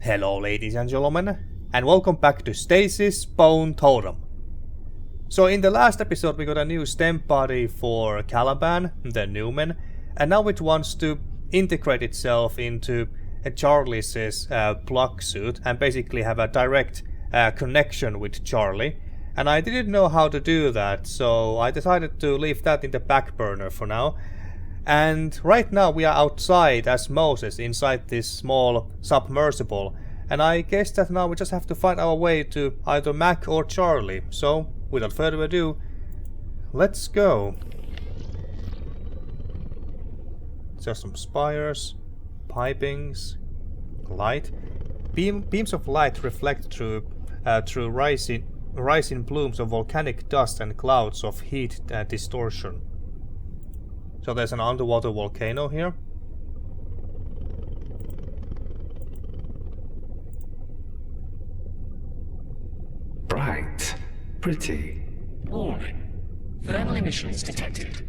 Hello ladies and gentlemen, and welcome back to Stasis Bone Totem. So in the last episode we got a new stem body for Calaban, the Numen, and now it wants to integrate itself into Charlie's plugsuit and basically have a direct connection with Charlie. And I didn't know how to do that, so I decided to leave that in the back burner for now. And right now we are outside as Moses inside this small submersible, and I guess that now we just have to find our way to either Mac or Charlie. So without further ado, let's go. Just some spires, pipings, light. Beams of light reflect through rising plumes of volcanic dust and clouds of heat distortion. So there's an underwater volcano here. Bright. Pretty. Warning. Thermal emissions detected.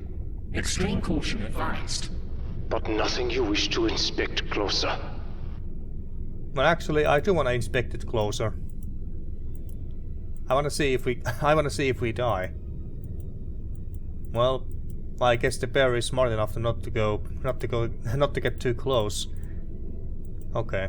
Extreme caution advised. But nothing you wish to inspect closer. Well, actually, I do want to inspect it closer. I want to see if we die. Well, I guess the bear is smart enough to not to get too close. Okay.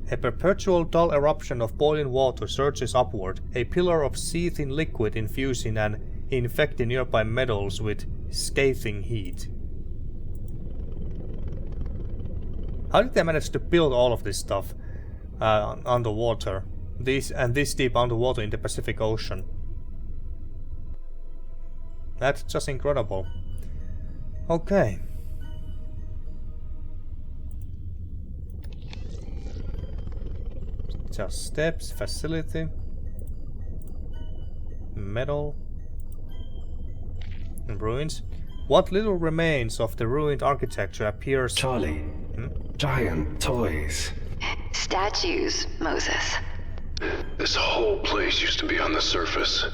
A perpetual dull eruption of boiling water surges upward, a pillar of seething liquid infusing and infecting nearby metals with scathing heat. How did they manage to build all of this stuff underwater? This deep underwater in the Pacific Ocean? That's just incredible. Okay. Just steps, facility, metal, and ruins. What little remains of the ruined architecture appears... Charlie. Giant toys. Statues, Moses. This whole place used to be on the surface,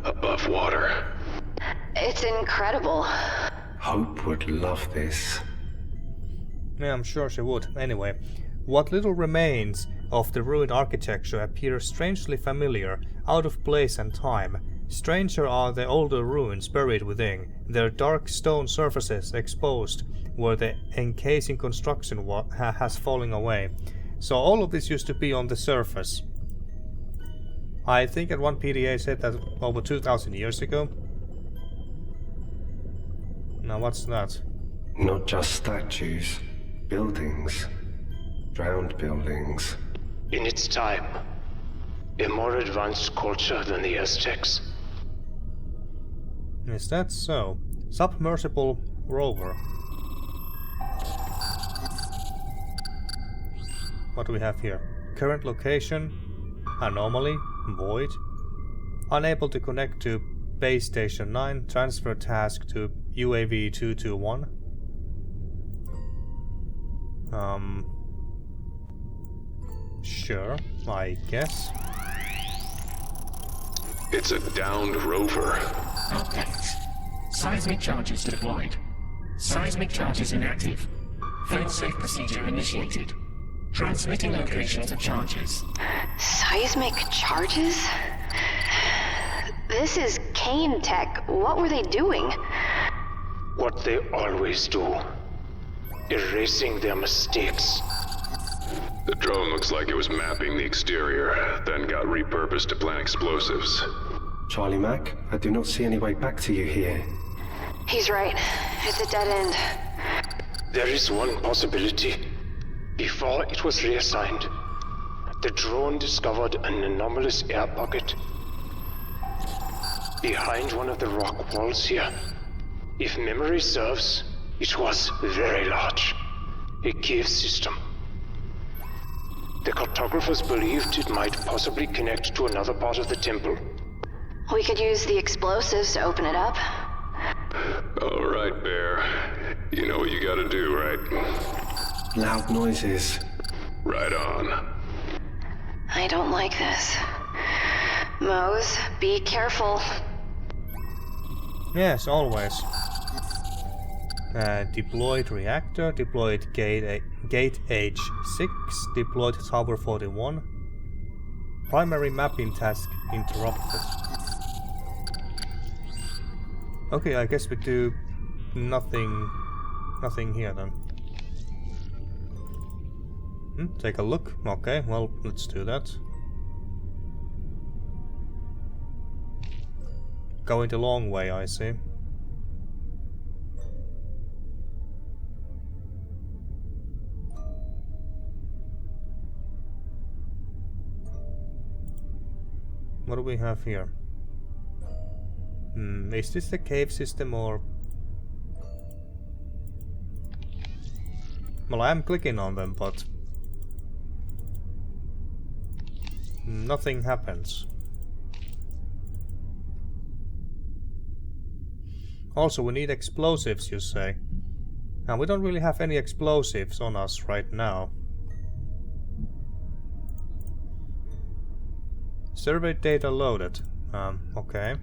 above water. It's incredible. Hope would love this. Yeah, I'm sure she would. Anyway, what little remains of the ruined architecture appear strangely familiar, out of place and time. Stranger are the older ruins buried within, their dark stone surfaces exposed where the encasing construction has fallen away. So all of this used to be on the surface. I think at one PDA said that over 2,000 years ago. Now what's that? Not just statues. Buildings. Drowned buildings. In its time, a more advanced culture than the Aztecs. Is that so? Submersible rover. What do we have here? Current location, anomaly, void, unable to connect to base station 9, transfer task to UAV 221. Sure, I guess. It's a downed rover. Updates. Seismic charges deployed. Seismic charges inactive. Failsafe procedure initiated. Transmitting locations of charges. Seismic charges? This is Kane Tech. What were they doing? What they always do. Erasing their mistakes. The drone looks like it was mapping the exterior, then got repurposed to plant explosives. Charlie Mac, I do not see any way back to you here. He's right. It's a dead end. There is one possibility. Before it was reassigned, the drone discovered an anomalous air pocket behind one of the rock walls here. If memory serves, it was very large. A cave system. The cartographers believed it might possibly connect to another part of the temple. We could use the explosives to open it up. All right, Bear. You know what you gotta do, right? Loud noises. Right on. I don't like this. Mose, be careful. Yes, always. Deployed reactor, deployed gate age 6, deployed tower 41. Primary mapping task interrupted. Okay, I guess we do nothing here then. Take a look. Okay, well, let's do that. Going the long way, I see. What do we have here? Is this the cave system or... Well, I am clicking on them, but... nothing happens. Also, we need explosives, you say. And we don't really have any explosives on us right now. Survey data loaded. Okay.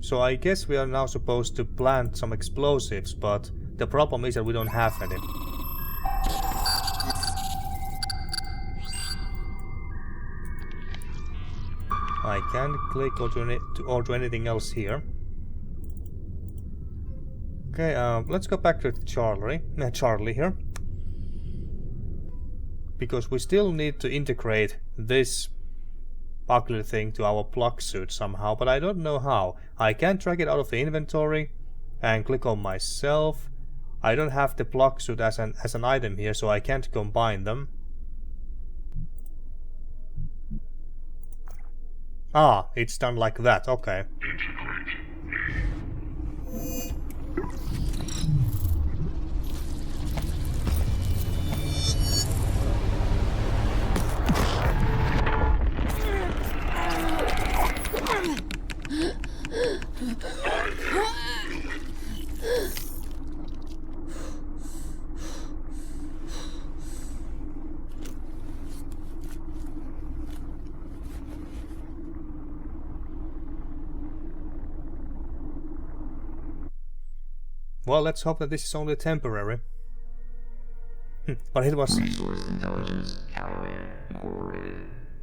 So I guess we are now supposed to plant some explosives, but the problem is that we don't have any. I can't click or do anything else here. Okay, let's go back to Charlie here. Because we still need to integrate this ugly thing to our plugsuit somehow, but I don't know how. I can't drag it out of the inventory and click on myself. I don't have the plugsuit as an item here, so I can't combine them. Ah, it's done like that, okay. Well, let's hope that this is only temporary. But it was... Resource intelligence, Calaban, incorporated.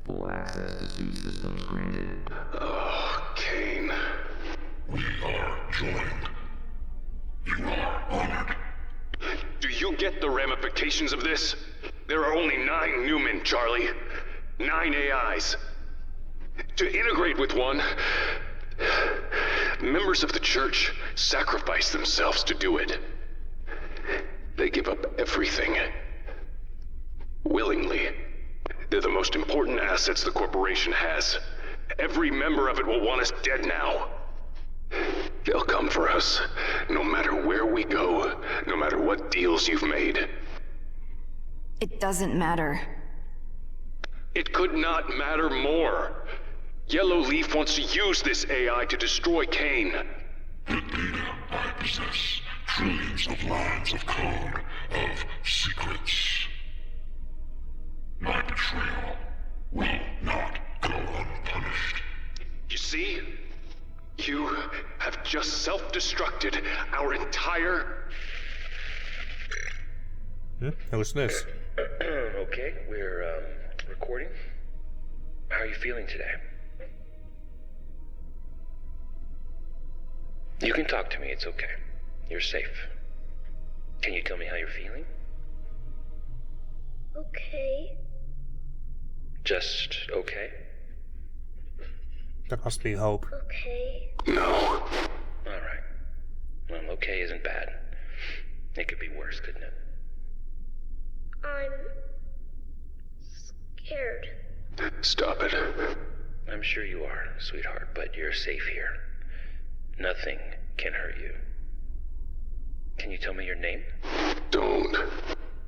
Full access to suit systems granted. Oh, Kane. We are joined. You are honored. Do you get the ramifications of this? There are only 9 Numen, Charlie. 9 AIs. To integrate with one, members of the church sacrifice themselves to do it. They give up everything. Willingly. They're the most important assets the corporation has. Every member of it will want us dead now. They'll come for us, no matter where we go, no matter what deals you've made. It doesn't matter. It could not matter more. Yellow Leaf wants to use this AI to destroy Kane. The data I possess, trillions of lines of code, of secrets. My betrayal will not go unpunished. You see? You have just self-destructed our entire... Who's this? Okay, we're recording. How are you feeling today? You can talk to me, it's okay. You're safe. Can you tell me how you're feeling? Okay. Just okay? That must be hope. Okay. No. Alright. Well, okay isn't bad. It could be worse, couldn't it? I'm scared. Stop it. I'm sure you are, sweetheart, but you're safe here. Nothing can hurt you. Can you tell me your name? Don't.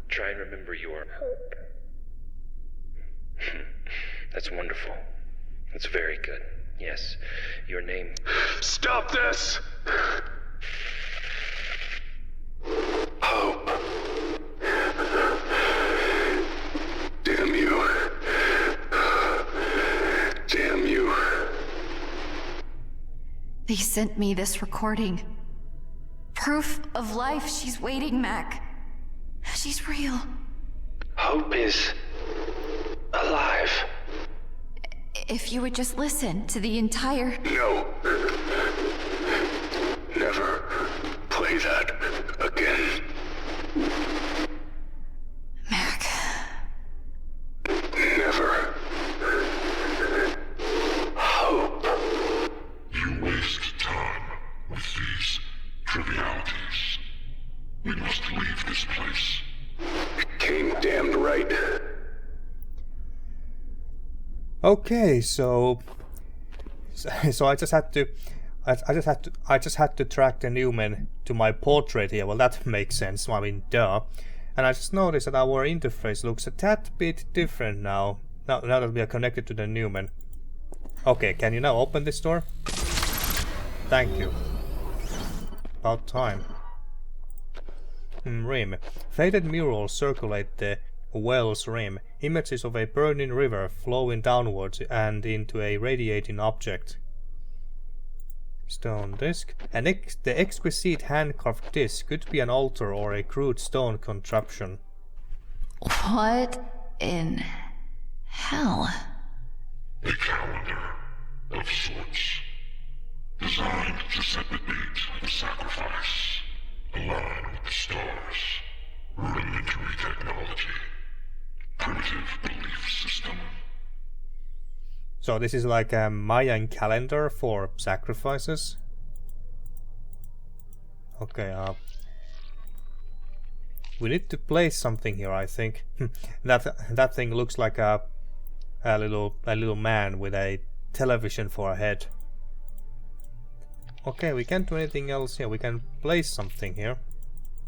Try and remember your... Hope. That's wonderful. That's very good. Yes, your name... Stop this! Hope. Damn you. They sent me this recording. Proof of life. She's waiting, Mac. She's real. Hope is alive. If you would just listen to the entire... No. Never play that again. Mac. Never. Hope. You waste time with these trivialities. We must leave this place. Came damned right. Okay, so I just had to track the Numen to my portrait here. Well, that makes sense. I mean, duh. And I just noticed that our interface looks a tad bit different now that we are connected to the Numen. Okay, can you now open this door? Thank you. About time. Rim. Faded murals circulate the well's rim, images of a burning river flowing downwards and into a radiating object. Stone disc. The exquisite hand-carved disc could be an altar or a crude stone contraption. What in hell? A calendar of sorts. Designed to set the date of the sacrifice. Align with the stars. Rudimentary technology. Primitive belief system. So this is like a Mayan calendar for sacrifices. Okay, we need to place something here, I think. that thing looks like a little man with a television for a head. Okay, we can't do anything else here. We can place something here.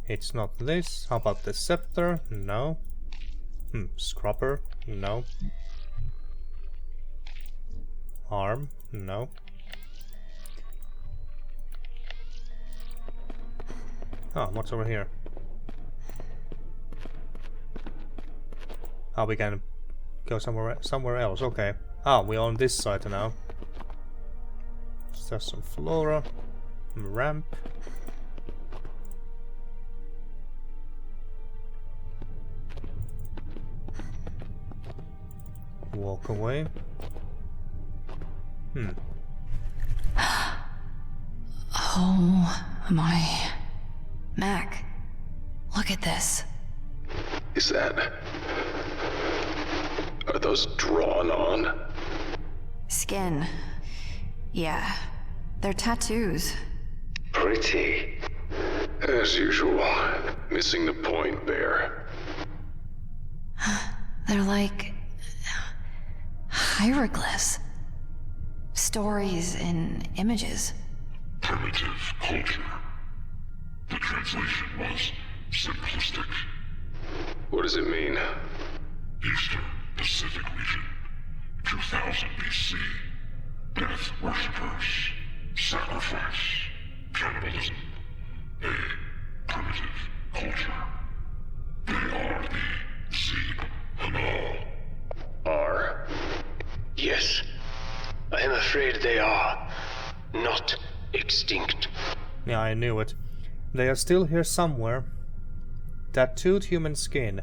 It's not this. How about the scepter? No. Scrubber? No. Arm? No. Oh, what's over here? Oh, we can go somewhere else. Okay. Ah, we're on this side now. There's some flora, ramp. Walk away. Oh my. Mac, look at this. Is that... Are those drawn on? Skin. Yeah, they're tattoos. Pretty. As usual. Missing the point there. They're like... hieroglyphs. Stories in images. Primitive culture. The translation was simplistic. What does it mean? Eastern Pacific region. 2000 BC. Death worshippers. Sacrifice. Cannibalism. A primitive culture. They are the Xiib'Hanal. Are? Yes. I am afraid they are not extinct. Yeah, I knew it. They are still here somewhere. Tattooed human skin.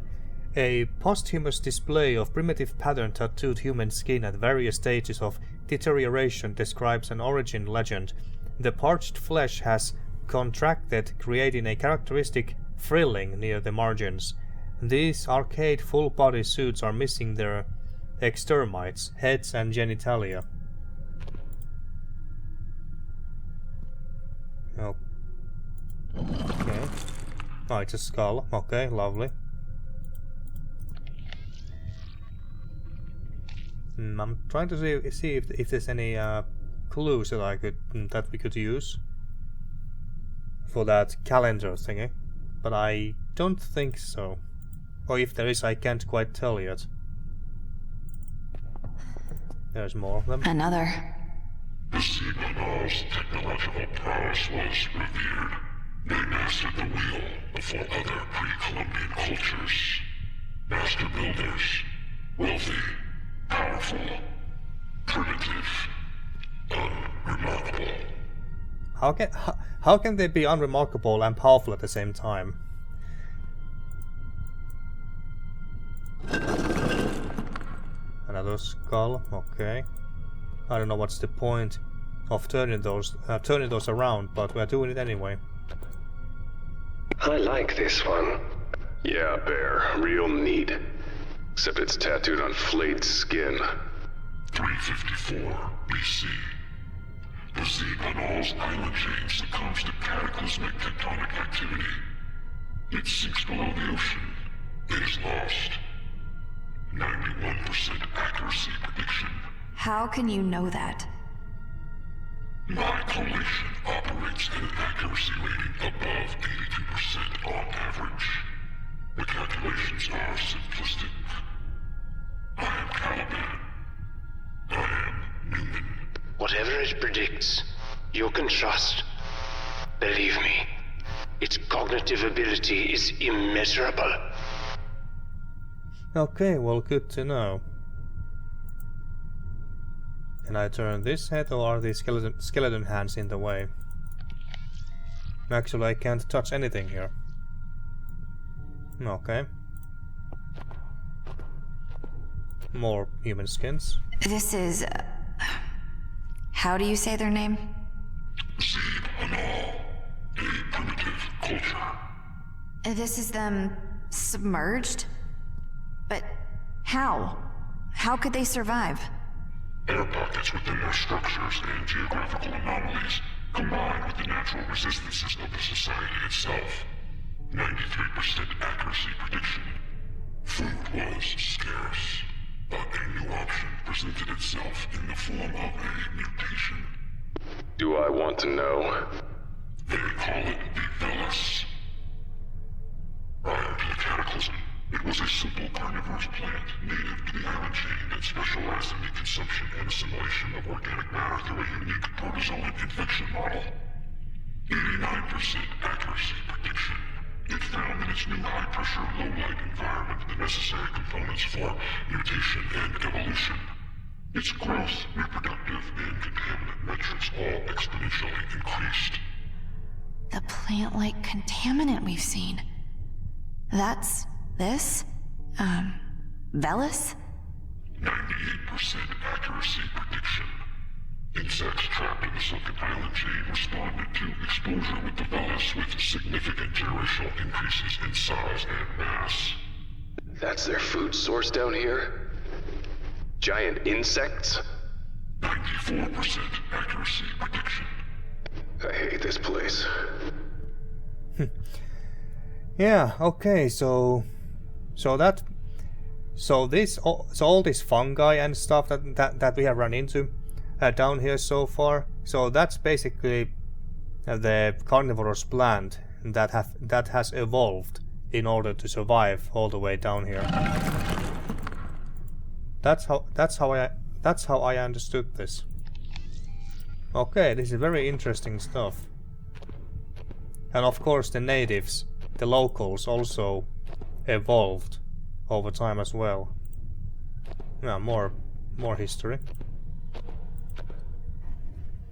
A posthumous display of primitive pattern tattooed human skin at various stages of deterioration describes an origin legend. The parched flesh has contracted, creating a characteristic frilling near the margins. These arcade full-body suits are missing their extermites, heads and genitalia. Oh. Okay. Oh, it's a skull. Okay, lovely. I'm trying to see if there's any clues that we could use for that calendar thingy, but I don't think so. Or if there is, I can't quite tell yet. There's more of them. Another. The Xiib'Hanal's technological prowess was revered. They mastered the wheel before other pre-Columbian cultures. Master builders, wealthy, powerful, primitive, unremarkable. how can they be unremarkable and powerful at the same time? Another skull, okay. I don't know what's the point of turning those around, but we're doing it anyway. I like this one. Yeah, Bear. Real neat. Except it's tattooed on flayed skin. 354 BC. The Xiib'Hanal's island chain succumbs to cataclysmic tectonic activity. It sinks below the ocean. It is lost. 91% accuracy prediction. How can you know that? My collation operates at an accuracy rating above 82% on average. The calculations are simplistic. I am Calaban. I am Numen. Whatever it predicts, you can trust. Believe me, its cognitive ability is immeasurable. Okay, well, good to know. Can I turn this head, or are these skeleton hands in the way? Actually, I can't touch anything here. Okay. More human skins. This is... how do you say their name? Xiib'Hanal, a primitive culture. This is them submerged? But how? How could they survive? Air pockets within their structures and geographical anomalies, combined with the natural resistances of the society itself. 93% accuracy prediction. Food was scarce, but a new option presented itself in the form of a mutation. Do I want to know? They call it the Velis. Prior to the cataclysm, it was a simple carnivorous plant native to the island chain that specialized in the consumption and assimilation of organic matter through a unique protozoan infection model. 89% accuracy prediction. It found in its new high-pressure, low-light environment the necessary components for mutation and evolution. Its growth, reproductive, and contaminant metrics all exponentially increased. The plant-like contaminant we've seen. That's... this? Velis? 98% accuracy prediction. Insects trapped in the sunken island chain responded to exposure with the Velis with significant generational increases in size and mass. That's their food source down here? Giant insects? 94% accuracy prediction. I hate this place. Yeah, okay, so all this fungi and stuff that we have run into down here so far, so that's basically the carnivorous plant that has evolved in order to survive all the way down here. That's how I understood this. Okay, this is very interesting stuff. And of course the natives, the locals, also evolved over time as well. Yeah, more history.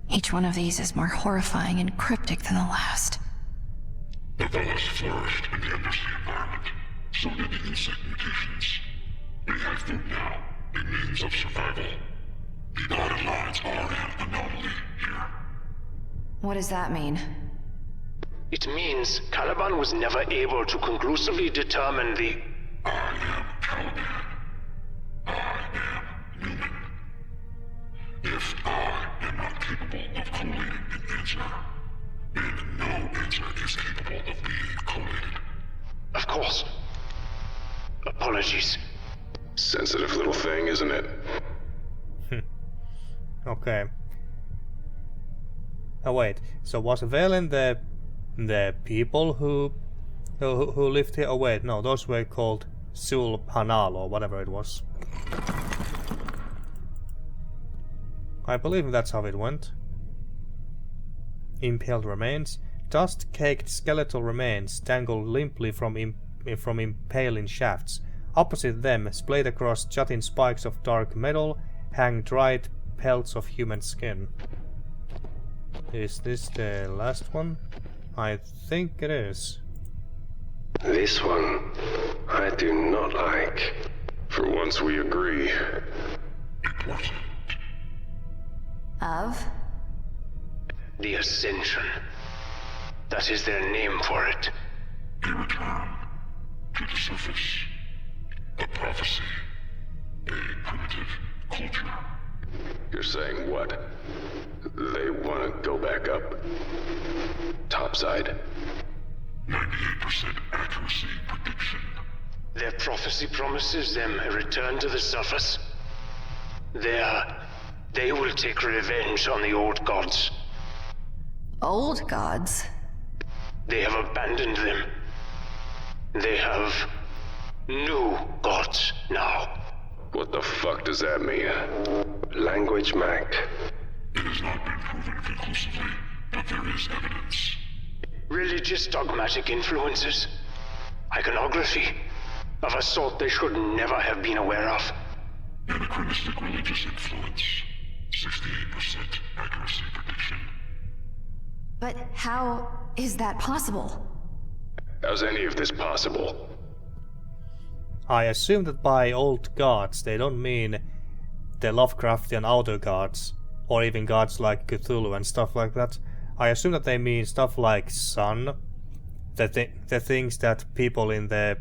Each one of these is more horrifying and cryptic than the last. The Velis flourished in the undersea environment. So did the insect mutations. They have food now, a means of survival. The dotted lines are an anomaly here. What does that mean? It means Calaban was never able to conclusively determine the... I am Calaban. I am Numen. If I am not capable of collating an answer, then no answer is capable of being collated. Of course. Apologies. Sensitive little thing, isn't it? Okay. Oh wait, so was Velen the people who lived here? Oh wait, no, those were called Xiib'Hanal or whatever it was. I believe that's how it went. Impaled remains. Dust-caked skeletal remains dangle limply from impaling shafts. Opposite them, splayed across jutting spikes of dark metal, hang dried pelts of human skin. Is this the last one? I think it is. This one, I do not like. For once we agree. Of? The Ascension. That is their name for it. A return to the surface. A prophecy. A primitive culture. You're saying what? They want to go back up? Topside? 98% accuracy prediction. Their prophecy promises them a return to the surface. They will take revenge on the old gods. Old gods? They have abandoned them. They have new gods now. What the fuck does that mean? Language, Mac. It has not been proven conclusively, but there is evidence. Religious dogmatic influences. Iconography. Of a sort they should never have been aware of. Anachronistic religious influence. 68% accuracy prediction. But how is that possible? How's any of this possible? I assume that by old gods they don't mean the Lovecraftian outer gods, or even gods like Cthulhu and stuff like that. I assume that they mean stuff like sun, the things that people in the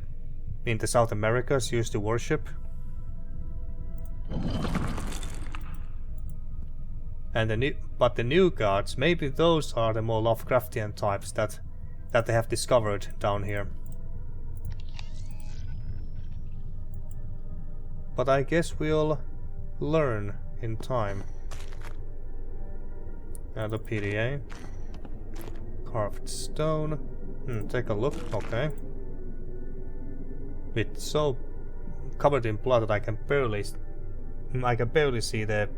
South Americas used to worship. And the new gods, maybe those are the more Lovecraftian types that they have discovered down here. But I guess we'll learn in time. Another PDA. Carved stone. Take a look. Okay. It's so covered in blood that I can barely see the.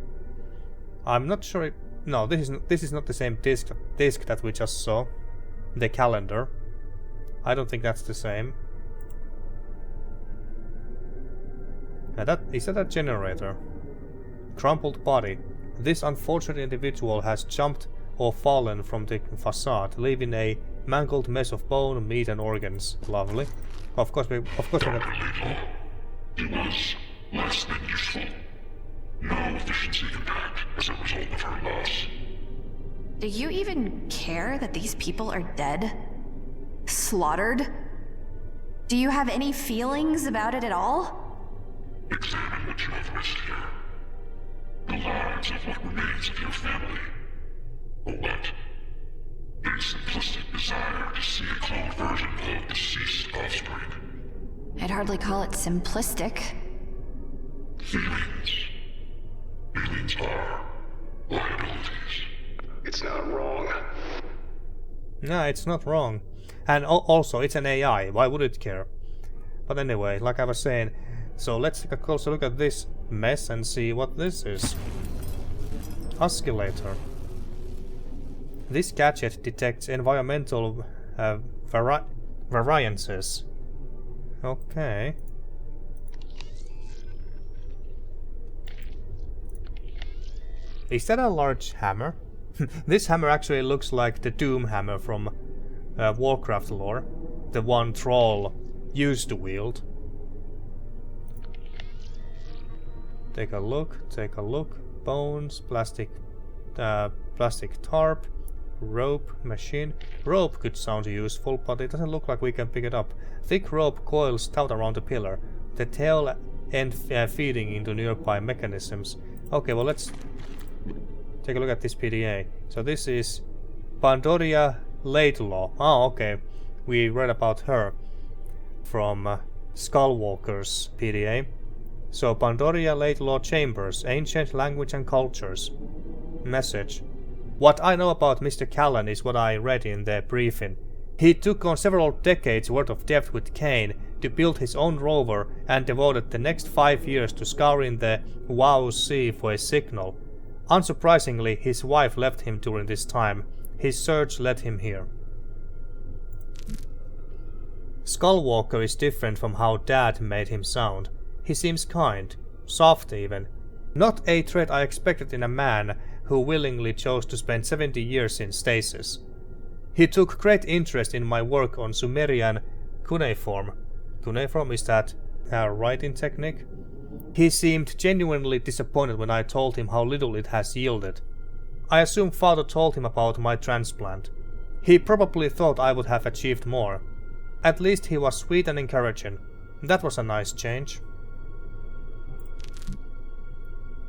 I'm not sure. No, this is not the same disc that we just saw. The calendar. I don't think that's the same. Is that a generator? Crumpled body. This unfortunate individual has jumped or fallen from the facade, leaving a mangled mess of bone, meat, and organs. Lovely. Of course we got. It was less than useful. No efficiency impact as a result of her loss. Do you even care that these people are dead? Slaughtered? Do you have any feelings about it at all? Examine what you have risked here. The lives of what remains of your family. Or what? A simplistic desire to see a cloned version of deceased offspring. I'd hardly call it simplistic. Feelings. Feelings are liabilities. It's not wrong. No, it's not wrong. And also, it's an AI. Why would it care? But anyway, like I was saying, so let's take a closer look at this mess and see what this is. Oscillator. This gadget detects environmental variances. Okay. Is that a large hammer? This hammer actually looks like the Doom hammer from Warcraft lore. The one Troll used to wield. Take a look. Bones, plastic tarp, rope, machine. Rope could sound useful, but it doesn't look like we can pick it up. Thick rope coils taut around the pillar, the tail end feeding into nearby mechanisms. Okay, well let's take a look at this PDA. So this is Pandoria Laidlaw. Oh, okay. We read about her from Skullwalker's PDA. So Pandoria Laidlaw Chambers, Ancient Language and Cultures. Message. What I know about Mr. Callan is what I read in the briefing. He took on several decades worth of debt with Kane to build his own rover and devoted the next 5 years to scouring the Wow Sea for a signal. Unsurprisingly, his wife left him during this time. His search led him here. Skullwalker is different from how Dad made him sound. He seems kind, soft even. Not a trait I expected in a man, who willingly chose to spend 70 years in stasis. He took great interest in my work on Sumerian cuneiform. Cuneiform, is that a writing technique? He seemed genuinely disappointed when I told him how little it has yielded. I assume Father told him about my transplant. He probably thought I would have achieved more. At least he was sweet and encouraging. That was a nice change.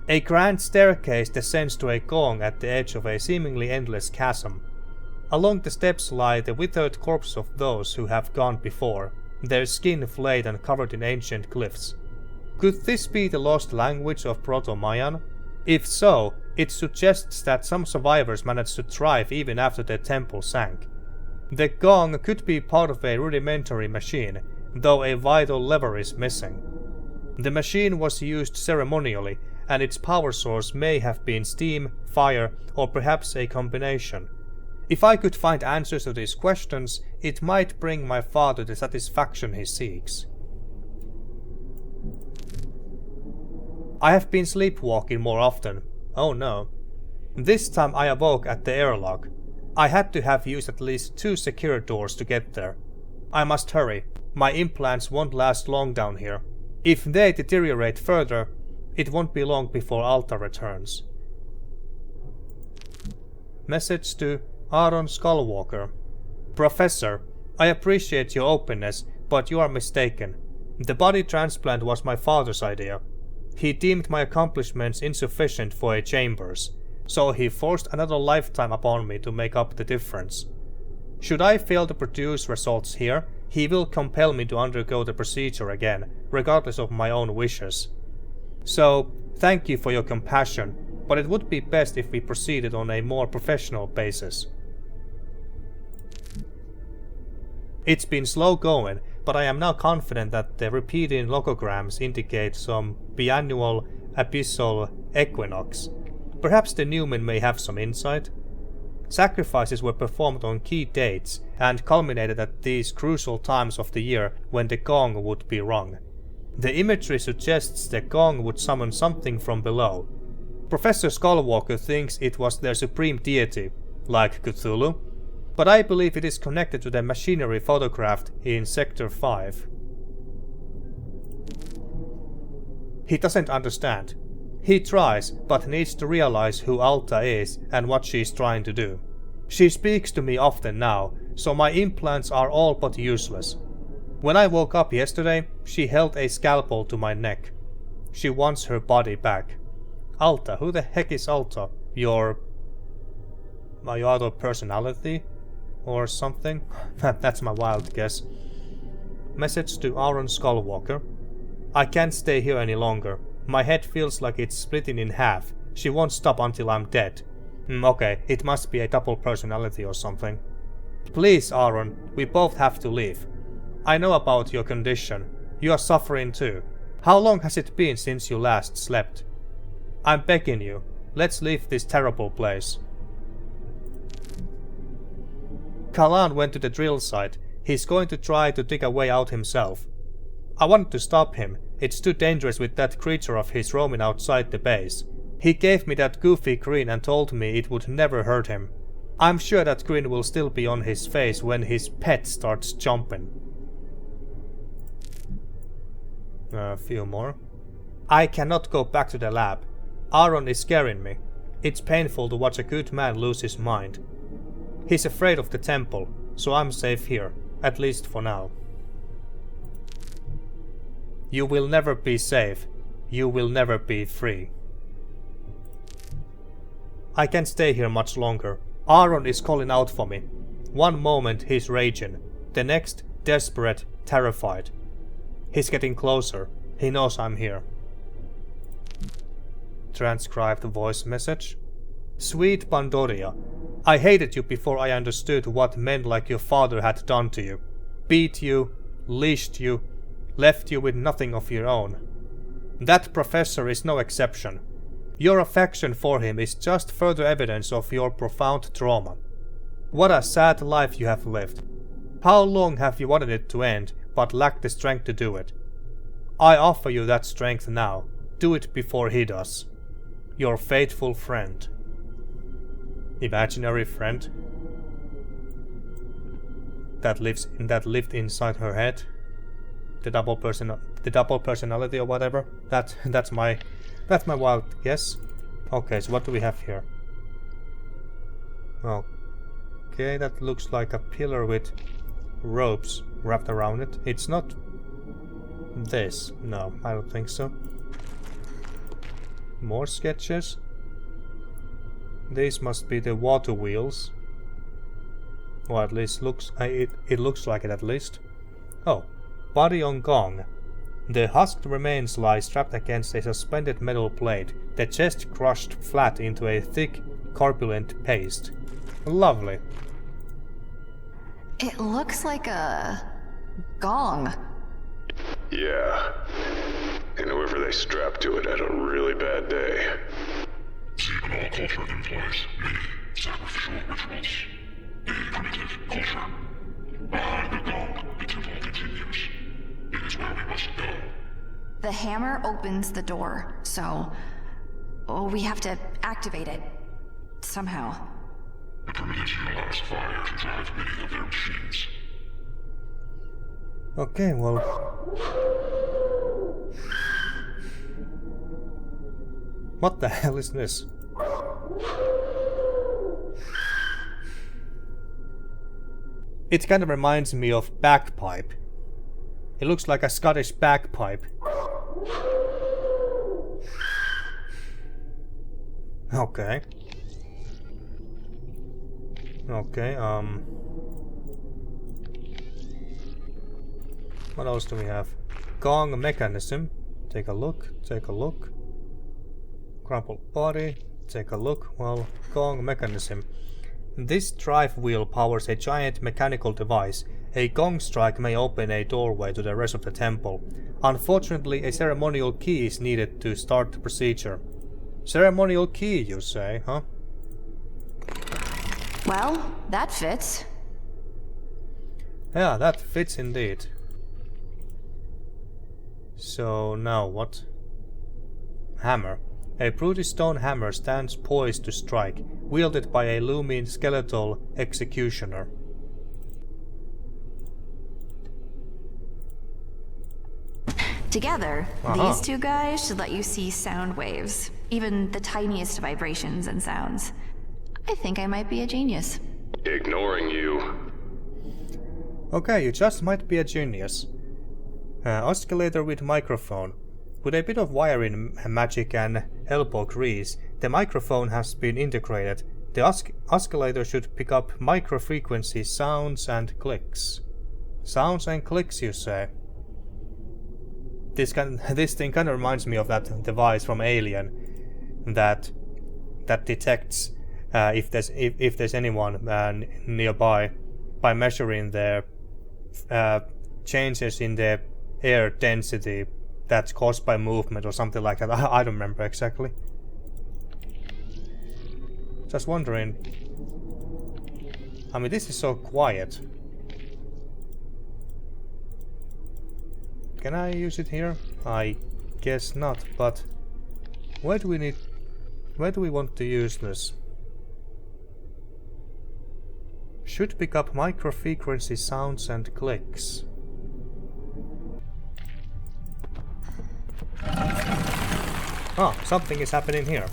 A grand staircase descends to a gong at the edge of a seemingly endless chasm. Along the steps lie the withered corpses of those who have gone before, their skin flayed and covered in ancient glyphs. Could this be the lost language of Proto-Mayan? If so, it suggests that some survivors managed to thrive even after their temple sank. The gong could be part of a rudimentary machine, though a vital lever is missing. The machine was used ceremonially, and its power source may have been steam, fire, or perhaps a combination. If I could find answers to these questions, it might bring my father the satisfaction he seeks. I have been sleepwalking more often. Oh no. This time I awoke at the airlock. I had to have used at least 2 secure doors to get there. I must hurry. My implants won't last long down here. If they deteriorate further, it won't be long before Alta returns. Message to Aaron Skullwalker. Professor, I appreciate your openness, but you are mistaken. The body transplant was my father's idea. He deemed my accomplishments insufficient for a chambers, so he forced another lifetime upon me to make up the difference. Should I fail to produce results here, he will compel me to undergo the procedure again, regardless of my own wishes. So, thank you for your compassion, but it would be best if we proceeded on a more professional basis. It's been slow going, but I am now confident that the repeating logograms indicate some biannual abyssal equinox. Perhaps the Numen may have some insight. Sacrifices were performed on key dates and culminated at these crucial times of the year when the gong would be rung. The imagery suggests the gong would summon something from below. Professor Skullwalker thinks it was their supreme deity, like Cthulhu, but I believe it is connected to the machinery photographed in Sector 5. He doesn't understand. He tries, but needs to realize who Alta is and what she is trying to do. She speaks to me often now, so my implants are all but useless. When I woke up yesterday, she held a scalpel to my neck. She wants her body back. Alta, who the heck is Alta? My other personality? Or something? That's my wild guess. Message to Aaron Skullwalker. I can't stay here any longer. My head feels like it's splitting in half. She won't stop until I'm dead. Okay, it must be a double personality or something. Please, Aaron, we both have to leave. I know about your condition. You are suffering too. How long has it been since you last slept? I'm begging you, let's leave this terrible place. Kalan went to the drill site. He's going to try to dig a way out himself. I wanted to stop him. It's too dangerous with that creature of his roaming outside the base. He gave me that goofy grin and told me it would never hurt him. I'm sure that grin will still be on his face when his pet starts jumping. A few more. I cannot go back to the lab. Aaron is scaring me. It's painful to watch a good man lose his mind. He's afraid of the temple, so I'm safe here, at least for now. You will never be safe. You will never be free. I can't stay here much longer. Aaron is calling out for me. One moment he's raging, the next desperate, terrified. He's getting closer. He knows I'm here. Transcribed voice message. Sweet Pandoria, I hated you before I understood what men like your father had done to you. Beat you, leashed you, left you with nothing of your own. That professor is no exception. Your affection for him is just further evidence of your profound trauma. What a sad life you have lived. How long have you wanted it to end, but lacked the strength to do it? I offer you that strength now. Do it before he does. Your faithful friend. imaginary friend that lived inside her head. The double personality or whatever. That's my wild guess. Okay, so what do we have here? Okay, that looks like a pillar with ropes wrapped around it. It's not this. No, I don't think so. More sketches. These must be the water wheels. Or at least it looks like it at least. Oh, body on gong. The husked remains lie strapped against a suspended metal plate, the chest crushed flat into a thick, corpulent paste. Lovely. It looks like a gong. Yeah. And whoever they strapped to it had a really bad day. Xiib'Hanal culture in place, meaning sacrificial rituals. A primitive culture. Behind the gong, the temple continues. It is where we must go. The hammer opens the door, so we have to activate it somehow. The primitives utilize fire to drive many of their machines. Okay, well... What the hell is this? It kind of reminds me of bagpipe. It looks like a Scottish bagpipe. Okay. Okay, what else do we have? Gong mechanism. Take a look, take a look. Crumpled body. Take a look. Well, gong mechanism. This drive wheel powers a giant mechanical device. A gong strike may open a doorway to the rest of the temple. Unfortunately, a ceremonial key is needed to start the procedure. Ceremonial key, you say, huh? Well, that fits. Yeah, that fits indeed. So now what? Hammer. A brutish stone hammer stands poised to strike, wielded by a looming skeletal executioner. Together, these two guys should let you see sound waves, even the tiniest vibrations and sounds. I think I might be a genius. Ignoring you. Okay, you just might be a genius. Oscillator with microphone. With a bit of wiring magic and elbow grease, the microphone has been integrated. The oscillator should pick up micro-frequency sounds and clicks. Sounds and clicks, you say? This thing kind of reminds me of that device from Alien that detects if there's anyone nearby by measuring their changes in the air density that's caused by movement or something like that. I don't remember exactly. Just wondering. I mean, this is so quiet. Can I use it here? I guess not, but where do we want to use this? Should pick up micro-frequency sounds and clicks. Oh, something is happening here.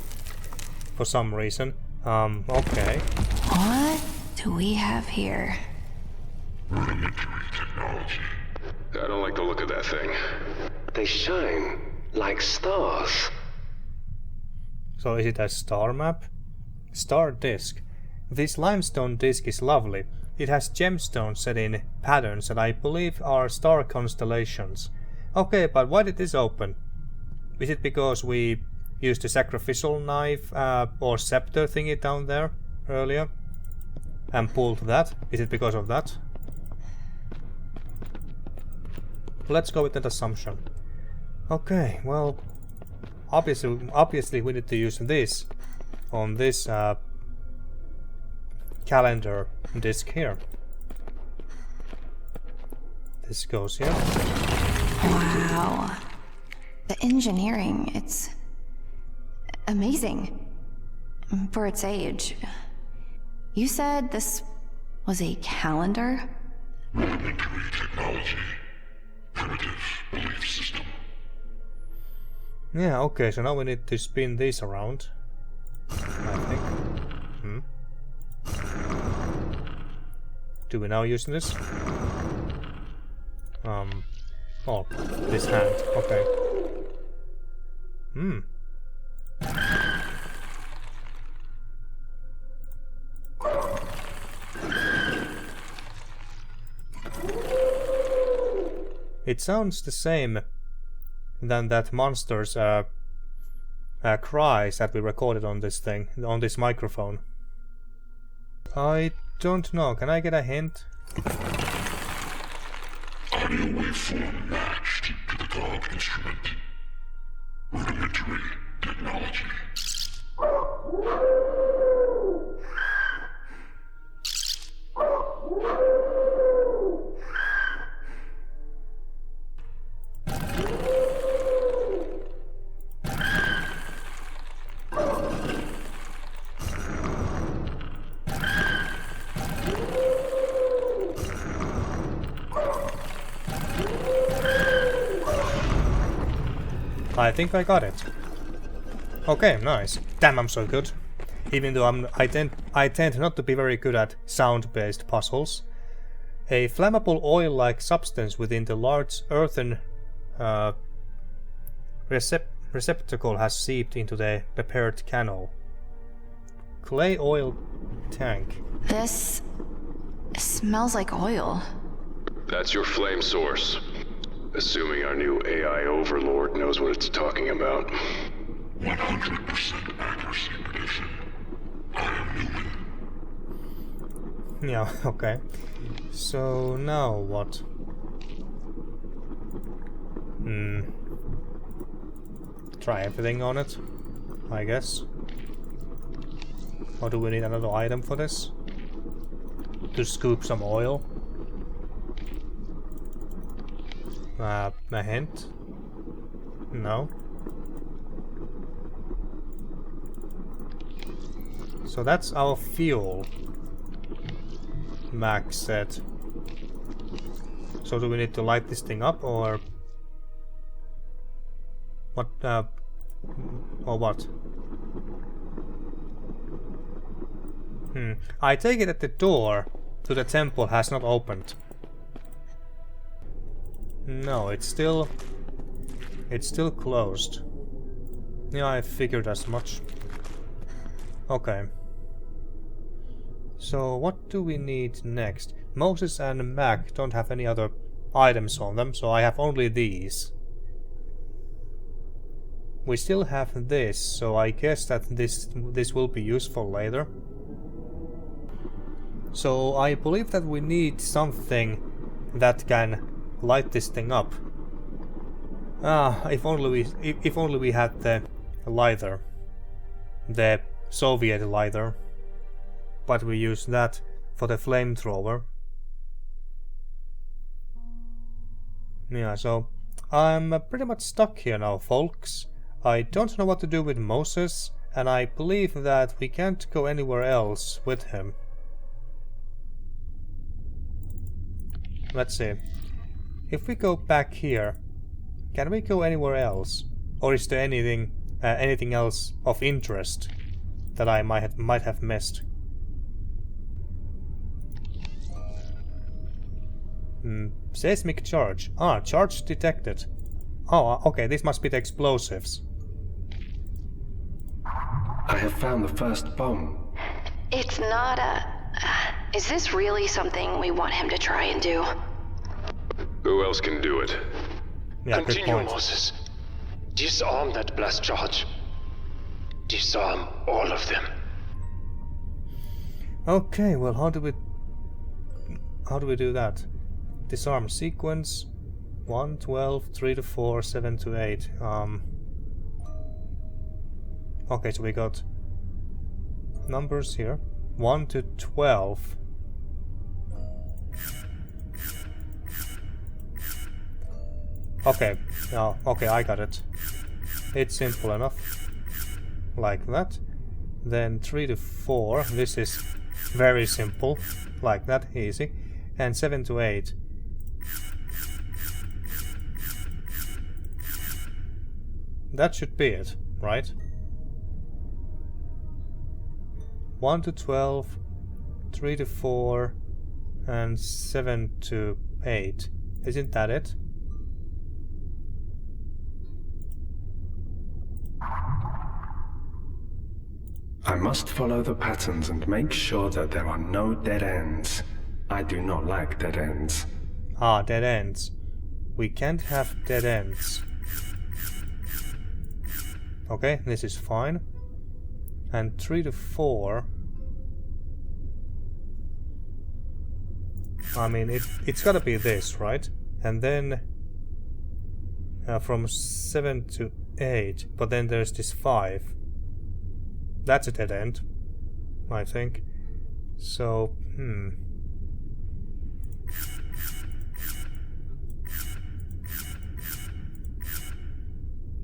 For some reason. Okay. What do we have here? Rudimentary technology. I don't like the look of that thing. They shine like stars. So is it a star map? Star disk. This limestone disk is lovely. It has gemstones set in patterns that I believe are star constellations. Okay, but why did this open? Is it because we used a sacrificial knife or scepter thingy down there earlier and pulled that? Is it because of that? Let's go with that assumption. Okay, well, obviously we need to use this on this calendar disc here. This goes here. Wow. The engineering, it's amazing for its age. You said this was a calendar? Rudimentary technology. Primitive belief system. Yeah, okay, so now we need to spin this around. I think. Do we now use this? Oh, this hand, okay. It sounds the same than that monster's cries that we recorded on this thing, on this microphone. I don't know, can I get a hint? Audio waveform matched to the gong instrument. Rudimentary technology. I think I got it. Okay, nice. Damn, I'm so good. Even though I tend not to be very good at sound-based puzzles. A flammable oil-like substance within the large earthen receptacle has seeped into the prepared canal. Clay oil tank. This smells like oil. That's your flame source. Assuming our new AI overlord knows what it's talking about. 100% accuracy prediction. I am Numen. Yeah, okay. So now what? Try everything on it, I guess. Or do we need another item for this? To scoop some oil? A hint? No. So that's our fuel. Max said. So do we need to light this thing up or what? Or what? I take it that the door to the temple has not opened. No, it's still closed. Yeah, I figured as much. Okay. So what do we need next? Moses and Mac don't have any other items on them, so I have only these. We still have this, so I guess that this will be useful later. So I believe that we need something that can light this thing up. If only we had the lighter, the Soviet lighter, but we use that for the flamethrower. Yeah, so I'm pretty much stuck here now, folks. I don't know what to do with Moses, and I believe that we can't go anywhere else with him. Let's see. If we go back here, can we go anywhere else? Or is there anything else of interest that I might have missed? Seismic charge. Charge detected. Oh, okay, this must be the explosives. I have found the first bomb. It's not a... is this really something we want him to try and do? Who else can do it? Yeah, good Continue, point. Moses. Disarm that blast charge. Disarm all of them. Okay, well, how do we do that? Disarm sequence 1, 12, 3 to 4, 7 to 8. Okay, so we got numbers here. 1 to 12. Okay, okay, I got it. It's simple enough. Like that. Then 3 to 4, this is Very simple. Like that, easy. And 7 to 8. That should be it, right? 1 to 12, 3 to 4, and 7 to 8. Isn't that it? I must follow the patterns and make sure that there are no dead ends. I do not like dead ends. Ah, dead ends. We can't have dead ends. Okay, this is fine. And 3 to 4. I mean, it's gotta be this, right? And then from 7 to 8, but then there's this 5. That's a dead end, I think. So,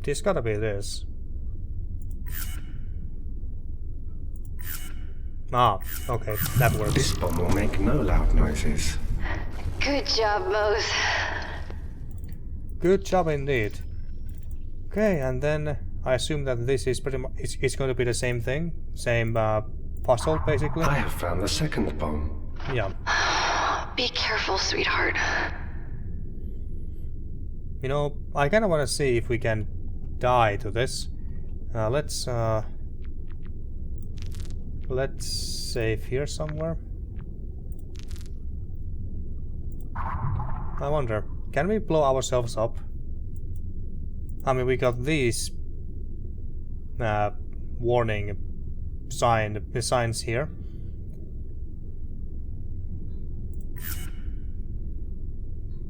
This gotta be this. Ah, okay, that works. This bomb will make no loud noises. Good job, Mose. Good job indeed. Okay, and then I assume that this is pretty much it's going to be the same thing, same puzzle basically. I have found the second bomb. Yeah. Be careful, sweetheart. You know, I kind of want to see if we can die to this. Let's save here somewhere. I wonder, can we blow ourselves up? I mean, we got these warning signs here.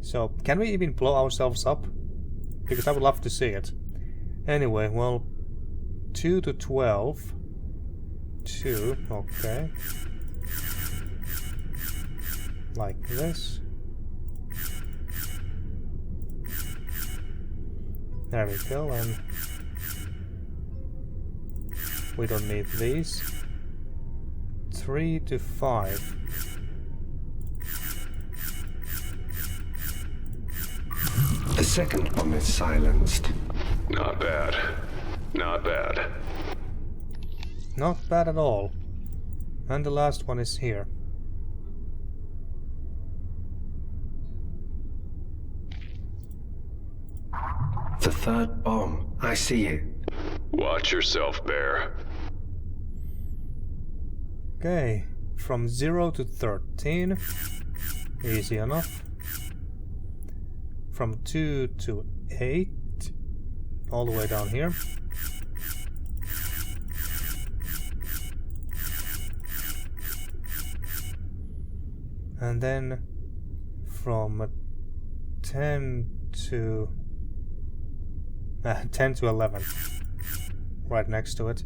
So, can we even blow ourselves up? Because I would love to see it. Anyway, well, 2 to 12. 2, okay. Like this. There we go, and we don't need these. 3 to 5. The second bomb is silenced. Not bad. Not bad. Not bad at all. And the last one is here. The third bomb. I see it. Watch yourself, Bear. Okay, from 0 to 13. Easy enough. From 2 to 8. All the way down here. And then from 10 to 11, right next to it.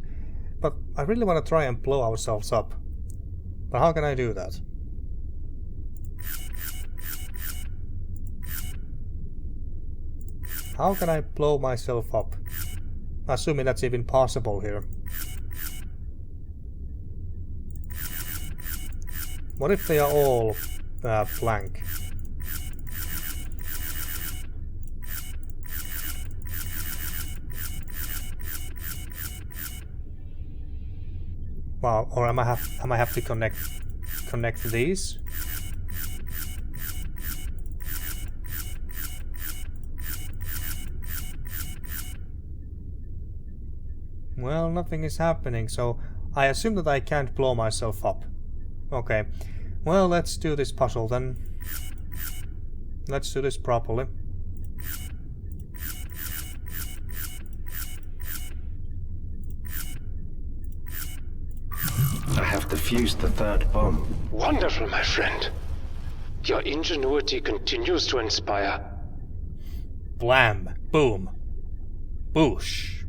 But I really want to try and blow ourselves up. But how can I do that? How can I blow myself up? Assuming that's even possible here. What if they are all blank? Wow, or am I have to connect these? Well, nothing is happening, so I assume that I can't blow myself up. Okay, well, let's do this puzzle then. Let's do this properly. I have defused the third bomb. Wonderful, my friend. Your ingenuity continues to inspire. Blam. Boom. Boosh.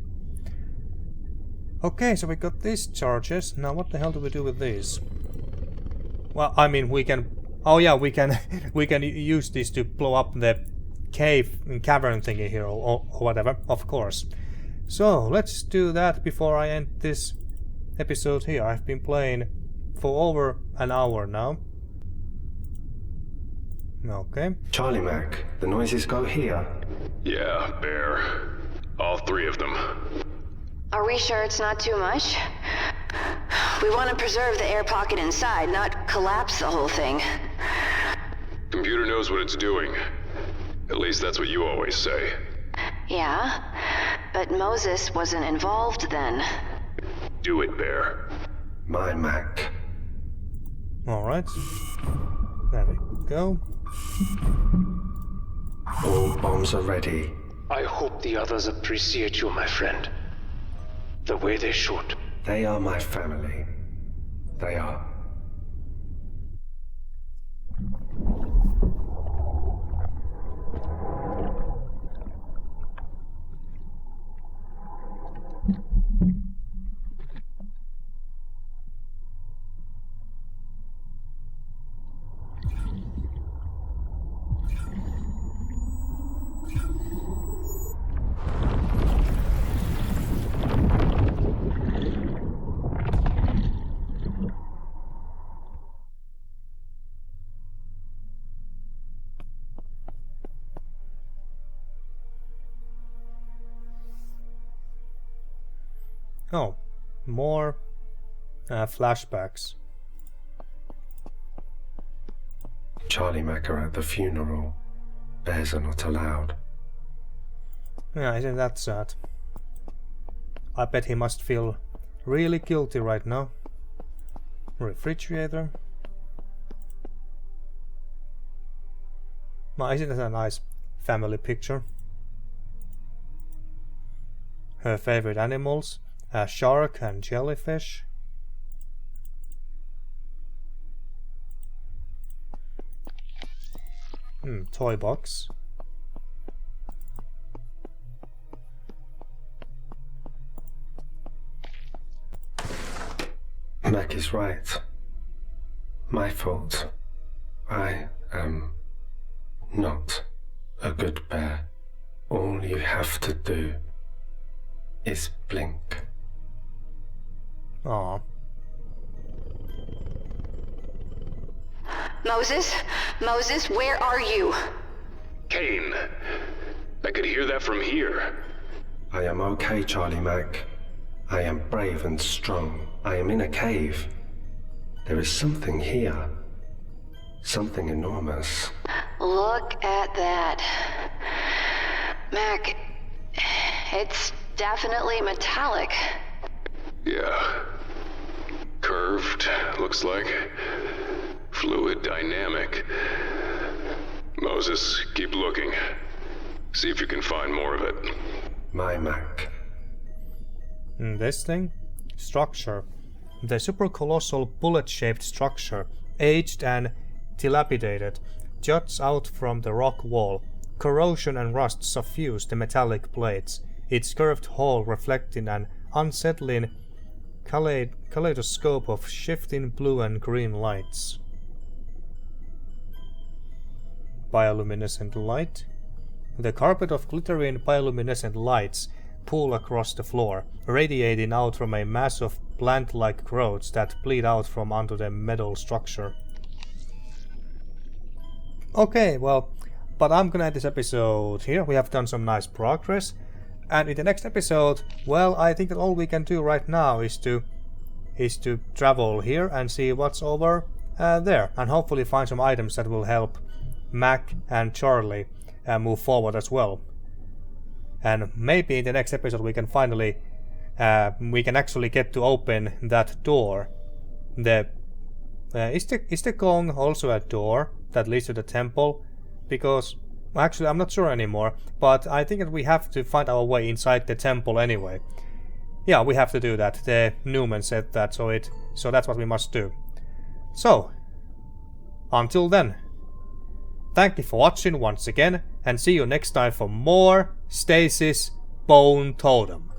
Okay, so we got these charges. Now what the hell do we do with these? Well, I mean, we can... Oh yeah, we can we can use this to blow up the cavern thingy here, or whatever, of course. So, let's do that before I end this episode here. I've been playing for over an hour now. Okay. Charlie Mac, the noises go here. Yeah, Bear. All three of them. Are we sure it's not too much? We want to preserve the air pocket inside, not collapse the whole thing. Computer knows what it's doing. At least that's what you always say. Yeah, but Moses wasn't involved then. Do it, Bear. My Mac. Alright. There we go. All bombs are ready. I hope the others appreciate you, my friend. The way they should. They are my family. They are. Oh, more flashbacks. Charlie Mac are at the funeral. Bears are not allowed. Yeah, isn't that sad? I bet he must feel really guilty right now. Refrigerator. Well, isn't that a nice family picture? Her favorite animals, a shark and jellyfish. Toy box. Mac is right. My fault. I am not a good bear. All you have to do is blink. Aww. Moses, where are you? Kane! I could hear that from here. I am okay, Charlie Mac. I am brave and strong. I am in a cave. There is something here. Something enormous. Look at that. Mac, it's definitely metallic. Yeah. Curved, looks like. Fluid dynamic. Moses, keep looking. See if you can find more of it. My Mac. This thing? Structure. The supercolossal bullet-shaped structure, aged and dilapidated, juts out from the rock wall. Corrosion and rust suffuse the metallic plates, its curved hull reflecting an unsettling kaleidoscope of shifting blue and green lights. Bioluminescent light. The carpet of glittering bioluminescent lights pool across the floor, radiating out from a mass of plant-like growths that bleed out from under the metal structure. Okay, well, but I'm gonna end this episode here. We have done some nice progress, and in the next episode, well, I think that all we can do right now is to travel here and see what's over there, and hopefully find some items that will help Mac and Charlie move forward as well. And maybe in the next episode we can finally we can actually get to open that door. Is the gong also a door that leads to the temple? Because actually I'm not sure anymore, but I think that we have to find our way inside the temple anyway. Yeah, we have to do that. The Numen said that, so that's what we must do. So until then, thank you for watching once again, and see you next time for more Stasis Bone Totem.